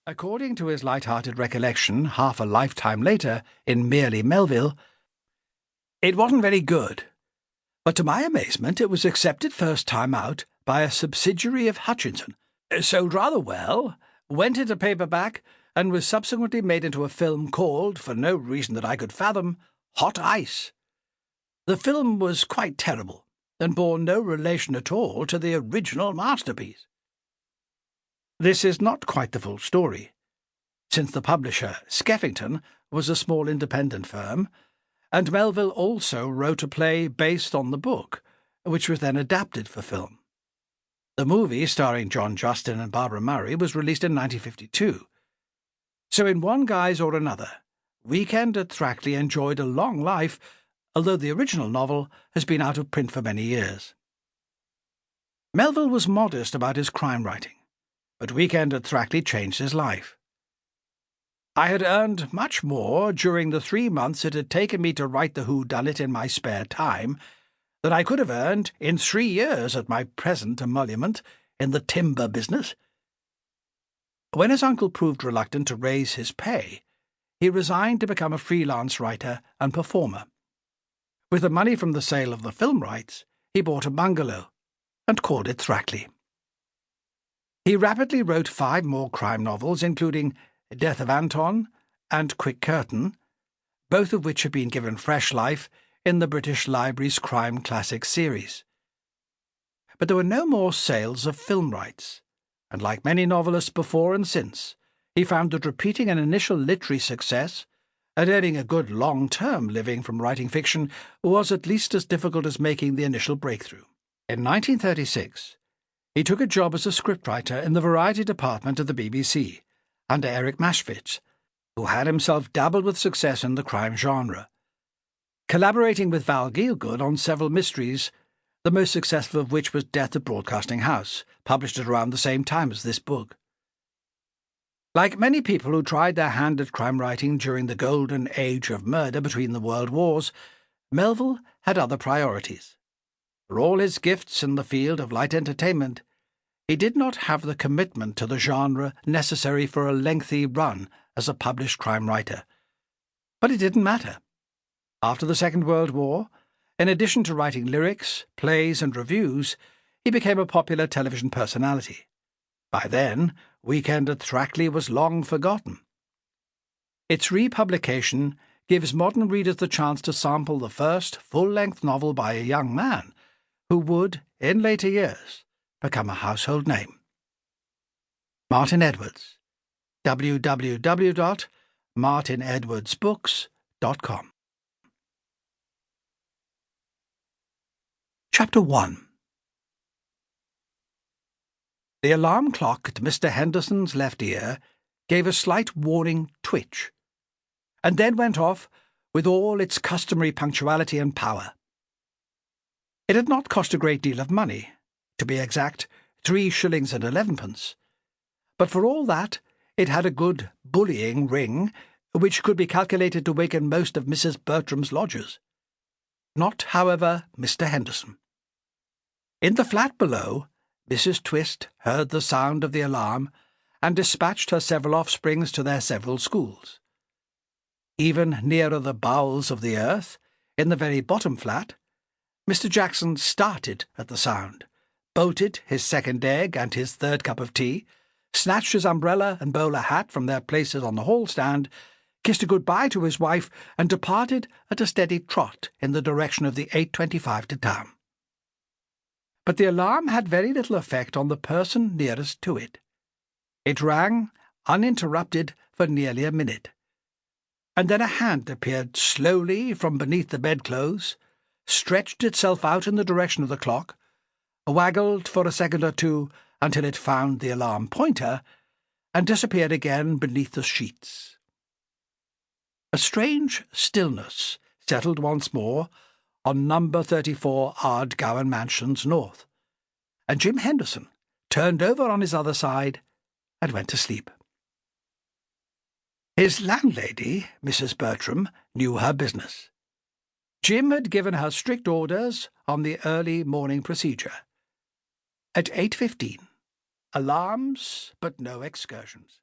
According to his light-hearted recollection half a lifetime later in merely Melville, it wasn't very good, but to my amazement it was accepted first time out by a subsidiary of Hutchinson, sold rather well, went into paperback, and was subsequently made into a film called, for no reason that I could fathom, Hot Ice. The film was quite terrible, and bore no relation at all to the original masterpiece. This is not quite the full story, since the publisher, Skeffington, was a small independent firm, and Melville also wrote a play based on the book, which was then adapted for film. The movie, starring John Justin and Barbara Murray, was released in 1952. So in one guise or another, Weekend at Thrackley enjoyed a long life, although the original novel has been out of print for many years. Melville was modest about his crime writing, but Weekend at Thrackley changed his life. I had earned much more during the 3 months it had taken me to write the whodunit in my spare time than I could have earned in 3 years at my present emolument in the timber business. When his uncle proved reluctant to raise his pay, he resigned to become a freelance writer and performer. With the money from the sale of the film rights, he bought a bungalow and called it Thrackley. He rapidly wrote 5 more crime novels, including Death of Anton and Quick Curtain, both of which have been given fresh life in the British Library's Crime Classics series. But there were no more sales of film rights, and like many novelists before and since, he found that repeating an initial literary success and earning a good long-term living from writing fiction was at least as difficult as making the initial breakthrough. In 1936, he took a job as a scriptwriter in the variety department of the BBC, under Eric Mashvitz, who had himself dabbled with success in the crime genre, collaborating with Val Gielgud on several mysteries, the most successful of which was Death at Broadcasting House, published at around the same time as this book. Like many people who tried their hand at crime writing during the golden age of murder between the world wars, Melville had other priorities. For all his gifts in the field of light entertainment, he did not have the commitment to the genre necessary for a lengthy run as a published crime writer. But it didn't matter. After the Second World War, in addition to writing lyrics, plays, and reviews, he became a popular television personality. By then, Weekend at Thrackley was long forgotten. Its republication gives modern readers the chance to sample the first full-length novel by a young man who would, in later years, become a household name. Martin Edwards, www.martinedwardsbooks.com. Chapter 1. The alarm clock at Mr. Henderson's left ear gave a slight warning twitch, and then went off with all its customary punctuality and power. It had not cost a great deal of money, to be exact, 3 shillings and 11pence, but for all that it had a good bullying ring, which could be calculated to waken most of Mrs. Bertram's lodgers. Not, however, Mr. Henderson. In the flat below, Mrs. Twist heard the sound of the alarm and dispatched her several offsprings to their several schools. Even nearer the bowels of the earth, in the very bottom flat, Mr. Jackson started at the sound, bolted his second egg and his third cup of tea, snatched his umbrella and bowler hat from their places on the hall stand, kissed a good-bye to his wife, and departed at a steady trot in the direction of the 8:25 to town. But the alarm had very little effect on the person nearest to it. It rang, uninterrupted, for nearly a minute, and then a hand appeared slowly from beneath the bedclothes, stretched itself out in the direction of the clock, waggled for a second or two until it found the alarm pointer, and disappeared again beneath the sheets. A strange stillness settled once more on number 34 Ardgowan Mansions North, and Jim Henderson turned over on his other side and went to sleep. His landlady, Mrs. Bertram, knew her business. Jim had given her strict orders on the early morning procedure. At 8:15, alarms but no excursions.